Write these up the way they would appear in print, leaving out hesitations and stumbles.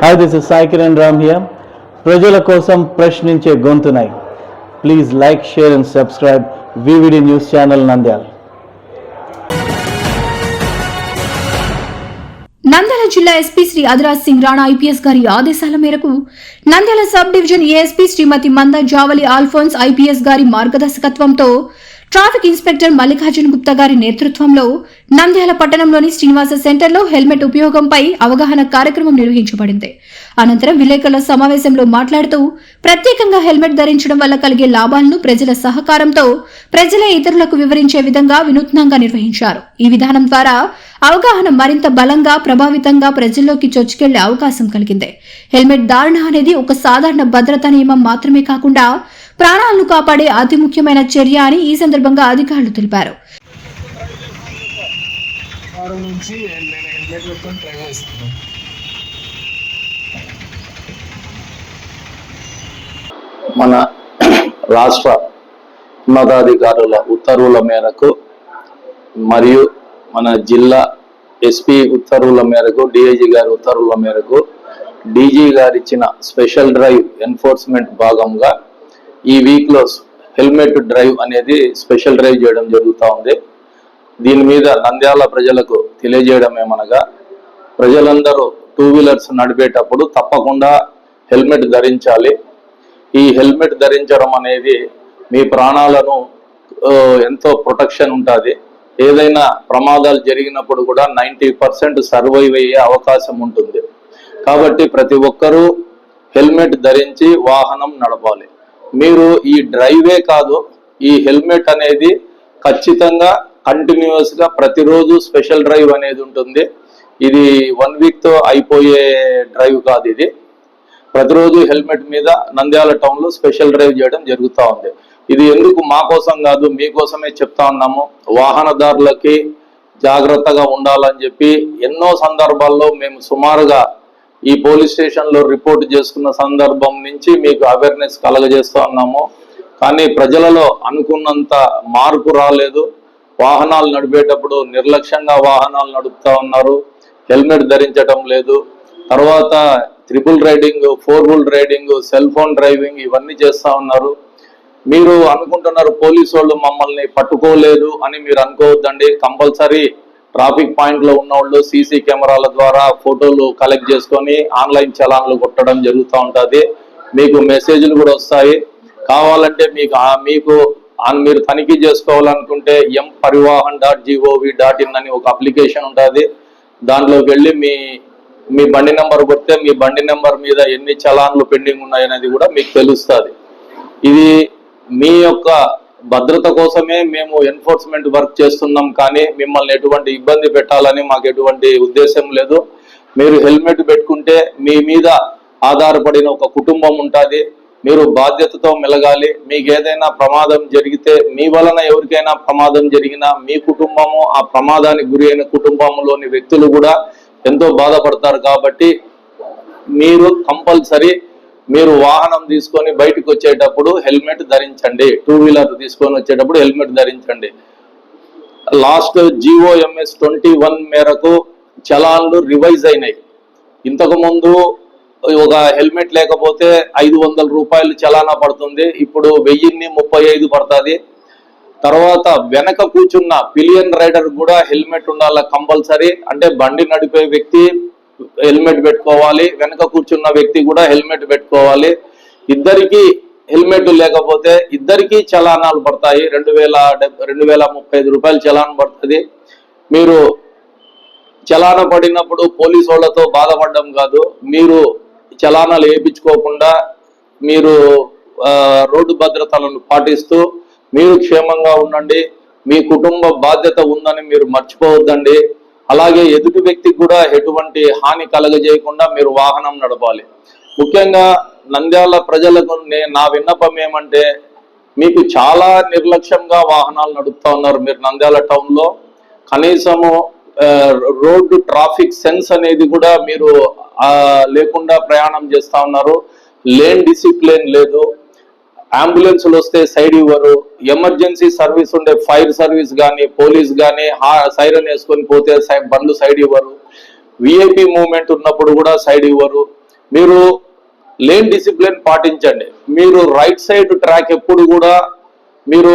Hi, this is Sai Kiran Ram here. ప్రజల కోసం ప్రశ్నించే గొంతునై. Please like, share and subscribe VVD News Channel Nandyal. Nandyal జిల్లా SP Shri Adiraj Singh Rana IPS గారి ఆదేశాల మేరకు నంద్యాల సబ్ డివిజన్ ఏఎస్పీ శ్రీమతి మంద జావలి ఆల్ఫోన్స్ ఐపీఎస్ గారి మార్గదర్శకత్వంతో ట్రాఫిక్ ఇన్స్పెక్టర్ మల్లికార్జున్ గుప్తా గారి నేతృత్వంలో నంద్యాల పట్టణంలోని శ్రీనివాస సెంటర్లో హెల్మెట్ ఉపయోగంపై అవగాహన కార్యక్రమం నిర్వహించబడింది. అనంతరం విలేకరుల సమావేశంలో మాట్లాడుతూ ప్రత్యేకంగా హెల్మెట్ ధరించడం వల్ల కలిగే లాభాలను ప్రజల సహకారంతో ప్రజలే ఇతరులకు వివరించే విధంగా వినూత్నంగా నిర్వహించారు. ఈ విధానం ద్వారా అవగాహన మరింత బలంగా ప్రభావితంగా ప్రజల్లోకి చొచ్చుకెళ్లే అవకాశం కలిగింది. హెల్మెట్ ధారణ అనేది ఒక సాధారణ భద్రతా నియమం మాత్రమే కాకుండా ప్రాణాలను కాపాడే అతి ముఖ్యమైన చర్య అని ఈ సందర్భంగా అధికారులు తెలిపారు. మన రాష్ట్ర ఉన్నతాధికారుల ఉత్తర్వుల మేరకు మరియు మన జిల్లా ఎస్పీ ఉత్తర్వుల మేరకు డిఐజీ గారి ఉత్తర్వుల మేరకు డీజీ గారు ఇచ్చిన స్పెషల్ డ్రైవ్ ఎన్ఫోర్స్మెంట్ భాగంగా ఈ వీక్లో హెల్మెట్ డ్రైవ్ అనేది స్పెషల్ డ్రైవ్ చేయడం జరుగుతూ ఉంది. దీని మీద నంద్యాల ప్రజలకు తెలియజేయడం ఏమనగా, ప్రజలందరూ టూ వీలర్స్ నడిపేటప్పుడు తప్పకుండా హెల్మెట్ ధరించాలి. ఈ హెల్మెట్ ధరించడం అనేది మీ ప్రాణాలను ఎంతో ప్రొటెక్షన్ ఉంటుంది. ఏదైనా ప్రమాదాలు జరిగినప్పుడు కూడా 90% సర్వైవ్ అయ్యే అవకాశం ఉంటుంది. కాబట్టి ప్రతి ఒక్కరూ హెల్మెట్ ధరించి వాహనం నడపాలి. మీరు ఈ డ్రైవే కాదు, ఈ హెల్మెట్ అనేది ఖచ్చితంగా కంటిన్యూస్గా ప్రతిరోజు స్పెషల్ డ్రైవ్ అనేది ఉంటుంది. ఇది 1 వీక్తో అయిపోయే డ్రైవ్ కాదు. ఇది ప్రతిరోజు హెల్మెట్ మీద నంద్యాల టౌన్లో స్పెషల్ డ్రైవ్ చేయడం జరుగుతూ ఉంది. ఇది ఎందుకు మా కోసం కాదు, మీకోసమే చెప్తా ఉన్నాము. వాహనదారులకి జాగ్రత్తగా ఉండాలని చెప్పి ఎన్నో సందర్భాల్లో మేము సుమారుగా ఈ పోలీస్ స్టేషన్లో రిపోర్ట్ చేసుకున్న సందర్భం నుంచి మీకు అవేర్నెస్ కలగజేస్తూ ఉన్నాము. కానీ ప్రజలలో అనుకున్నంత మార్పు రాలేదు. వాహనాలు నడిపేటప్పుడు నిర్లక్ష్యంగా వాహనాలు నడుపుతూ ఉన్నారు, హెల్మెట్ ధరించడం లేదు. తర్వాత triple riding, 4 wheel riding, cell phone driving ఇవన్నీ చేస్తూ ఉన్నారు. మీరు అనుకుంటున్నారు పోలీసు వాళ్ళు మమ్మల్ని పట్టుకోలేదు అని మీరు అనుకోవద్దండి. కంపల్సరీ ట్రాఫిక్ పాయింట్లో ఉన్న వాళ్ళు సీసీ కెమెరాల ద్వారా ఫోటోలు కలెక్ట్ చేసుకొని ఆన్లైన్ చలాన్లు కొట్టడం జరుగుతూ ఉంటుంది. మీకు మెసేజ్లు కూడా వస్తాయి. కావాలంటే మీకు మీరు తనిఖీ చేసుకోవాలనుకుంటే mparivahan.gov.in అని ఒక అప్లికేషన్ ఉంటుంది. దాంట్లోకి వెళ్ళి మీ బండి నెంబర్ కొడితే మీ బండి నెంబర్ మీద ఎన్ని చలాన్లు పెండింగ్ ఉన్నాయనేది కూడా మీకు తెలుస్తుంది. ఇది మీ యొక్క భద్రత కోసమే మేము ఎన్ఫోర్స్మెంట్ వర్క్ చేస్తున్నాం. కానీ మిమ్మల్ని ఎటువంటి ఇబ్బంది పెట్టాలని మాకు ఎటువంటి ఉద్దేశం లేదు. మీరు హెల్మెట్ పెట్టుకుంటే మీ మీద ఆధారపడిన ఒక కుటుంబం ఉంటుంది. మీరు బాధ్యతతో మెలగాలి. మీకు ఏదైనా ప్రమాదం జరిగితే, మీ వలన ఎవరికైనా ప్రమాదం జరిగినా మీ కుటుంబము, ఆ ప్రమాదానికి గురి అయిన కుటుంబంలోని వ్యక్తులు కూడా ఎంతో బాధపడతారు. కాబట్టి మీరు కంపల్సరీ మీరు వాహనం తీసుకొని బయటకు వచ్చేటప్పుడు హెల్మెట్ ధరించండి. 2 వీలర్ తీసుకొని వచ్చేటప్పుడు హెల్మెట్ ధరించండి. లాస్ట్ GOMS 21 మేరకు చలాన్లు రివైజ్ అయినాయి. ఇంతకుముందు ఒక హెల్మెట్ లేకపోతే 500 రూపాయలు చలానా పడుతుంది. ఇప్పుడు 1035 పడుతుంది. తర్వాత వెనక కూర్చున్న పిలియన్ రైడర్ కూడా హెల్మెట్ ఉండాలి కంపల్సరీ. అంటే బండి నడిపే వ్యక్తి హెల్మెట్ పెట్టుకోవాలి, వెనక కూర్చున్న వ్యక్తి కూడా హెల్మెట్ పెట్టుకోవాలి. ఇద్దరికి హెల్మెట్ లేకపోతే ఇద్దరికి చలానాలు పడతాయి. 2035 రూపాయలు చలాన్ పడుతుంది. మీరు చలాన పడినప్పుడు పోలీసు వాళ్ళతో బాధపడడం కాదు, మీరు చలానాలు వేయించుకోకుండా మీరు రోడ్డు భద్రతలను పాటిస్తూ మీరు క్షేమంగా ఉండండి. మీ కుటుంబ బాధ్యత ఉందని మీరు మర్చిపోవద్దండి. అలాగే ఎదుటి వ్యక్తికి కూడా ఎటువంటి హాని కలగజేయకుండా మీరు వాహనం నడపాలి. ముఖ్యంగా నంద్యాల ప్రజలకు నా విన్నపం ఏమంటే, మీకు చాలా నిర్లక్ష్యంగా వాహనాలు నడుపుతా ఉన్నారు. మీరు నంద్యాల టౌన్లో కనీసము రోడ్డు ట్రాఫిక్ సెన్స్ అనేది కూడా మీరు లేకుండా ప్రయాణం చేస్తూ ఉన్నారు. లేన్ డిసిప్లిన్ లేదు. అంబులెన్స్లు వస్తే సైడ్ ఇవ్వరు. ఎమర్జెన్సీ సర్వీస్ ఉండే ఫైర్ సర్వీస్ కానీ పోలీస్ కానీ సైరన్ వేసుకొని పోతే బండ్లు సైడ్ ఇవ్వరు. విఐపి మూవ్మెంట్ ఉన్నప్పుడు కూడా సైడ్ ఇవ్వరు. మీరు లేన్ డిసిప్లిన్ పాటించండి. మీరు రైట్ సైడ్ ట్రాక్ ఎప్పుడు కూడా మీరు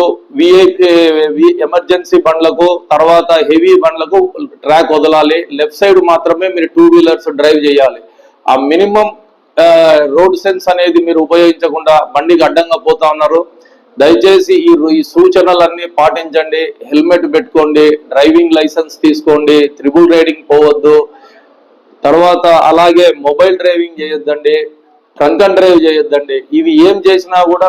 ఎమర్జెన్సీ బండ్లకు తర్వాత హెవీ బండ్లకు ట్రాక్ వదలాలి. లెఫ్ట్ సైడ్ మాత్రమే మీరు 2 వీలర్స్ డ్రైవ్ చేయాలి. ఆ మినిమం రోడ్ సెన్స్ అనేది మీరు ఉపయోగించకుండా బండికి అడ్డంగా పోతా ఉన్నారు. దయచేసి ఈ సూచనలన్నీ పాటించండి. హెల్మెట్ పెట్టుకోండి, డ్రైవింగ్ లైసెన్స్ తీసుకోండి, త్రిబుల్ రైడింగ్ పోవద్దు, తర్వాత అలాగే మొబైల్ డ్రైవింగ్ చేయొద్దండి, డ్రంక్ అండ్ డ్రైవ్ చేయొద్దండి. ఇవి ఏం చేసినా కూడా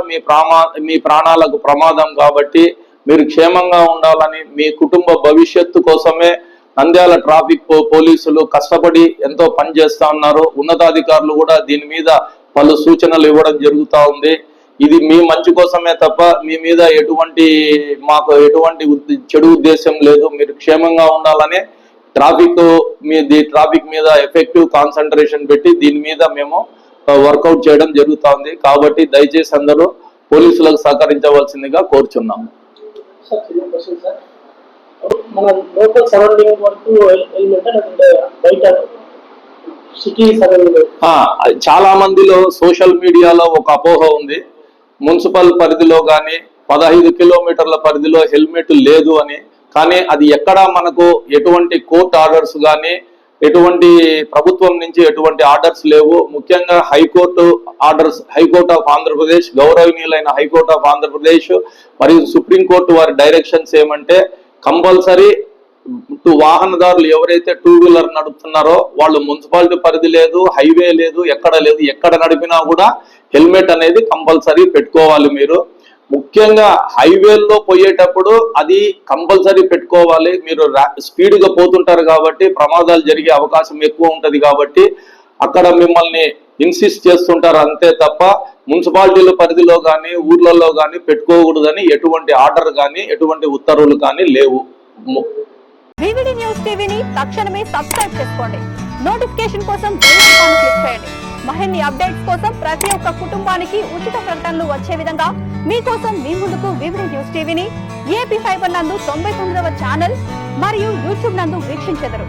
మీ ప్రాణాలకు ప్రమాదం. కాబట్టి మీరు క్షేమంగా ఉండాలని, మీ కుటుంబ భవిష్యత్తు కోసమే నంద్యాల ట్రాఫిక్ పోలీసులు కష్టపడి ఎంతో పని చేస్తా ఉన్నారు. ఉన్నతాధికారులు కూడా దీని మీద పలు సూచనలు ఇవ్వడం జరుగుతూ ఉంది. ఇది మీ మంచి కోసమే తప్ప మీ మీద మాకు ఎటువంటి చెడు ఉద్దేశం లేదు. మీరు క్షేమంగా ఉండాలని ట్రాఫిక్ మీద ఎఫెక్టివ్ కాన్సన్ట్రేషన్ పెట్టి దీని మీద మేము వర్కౌట్ చేయడం జరుగుతూ ఉంది. కాబట్టి దయచేసి అందరూ పోలీసులకు సహకరించవలసిందిగా కోరుచున్నాము. మన లోకల్ సరౌండింగ్ వరకు హెల్మెట్ అంటే బయట సిటీ సరౌండింగ్ చాలా మందిలో సోషల్ మీడియాలో ఒక అపోహ ఉంది, మున్సిపల్ పరిధిలో కానీ 15 కిలోమీటర్ల పరిధిలో హెల్మెట్ లేదు అని. కానీ అది ఎక్కడా మనకు ఎటువంటి కోర్ట్ ఆర్డర్స్ కానీ ఎటువంటి ప్రభుత్వం నుంచి ఎటువంటి ఆర్డర్స్ లేవు. ముఖ్యంగా హైకోర్టు ఆఫ్ ఆంధ్రప్రదేశ్, గౌరవనీయులైన హైకోర్టు ఆఫ్ ఆంధ్రప్రదేశ్ మరియు సుప్రీంకోర్టు వారి డైరెక్షన్స్ ఏమంటే కంపల్సరీ వాహనదారులు ఎవరైతే 2 వీలర్ నడుపుతున్నారో వాళ్ళు మున్సిపాలిటీ పరిధి లేదు, హైవే లేదు, ఎక్కడ నడిపినా కూడా హెల్మెట్ అనేది కంపల్సరీ పెట్టుకోవాలి. మీరు ముఖ్యంగా హైవేల్లో పోయేటప్పుడు అది కంపల్సరీ పెట్టుకోవాలి. మీరు స్పీడ్గా పోతుంటారు కాబట్టి ప్రమాదాలు జరిగే అవకాశం ఎక్కువ ఉంటది. కాబట్టి అక్కడ మిమ్మల్ని ఇన్సిస్ట్ చేస్తుంటారు అంతే తప్ప మున్సిపాలిటీల పరిధిలో కానీ ఊర్లలో కానీ పెట్టుకోకూడదని ఎటువంటి ఆర్డర్ కానీ ఎటువంటి ఉత్తర్వులు కానీ లేవు. వివిడి న్యూస్ టీవీని తక్షణమే సబ్స్క్రైబ్ చేసుకోండి. నోటిఫికేషన్ కోసం బెల్ ఐకాన్ క్లిక్ చేయండి. మరిన్ని అప్డేట్స్ కోసం ప్రతి ఒక్క కుటుంబానికి ఉచిత ప్రకటనలు వచ్చే విధంగా మీకోసం మీ ముందుకు వివిడి న్యూస్ టీవీని ఏపీ ఫైబర్ నందు 99వ ఛానల్ మరియు యూట్యూబ్ నందు వీక్షించెదరు.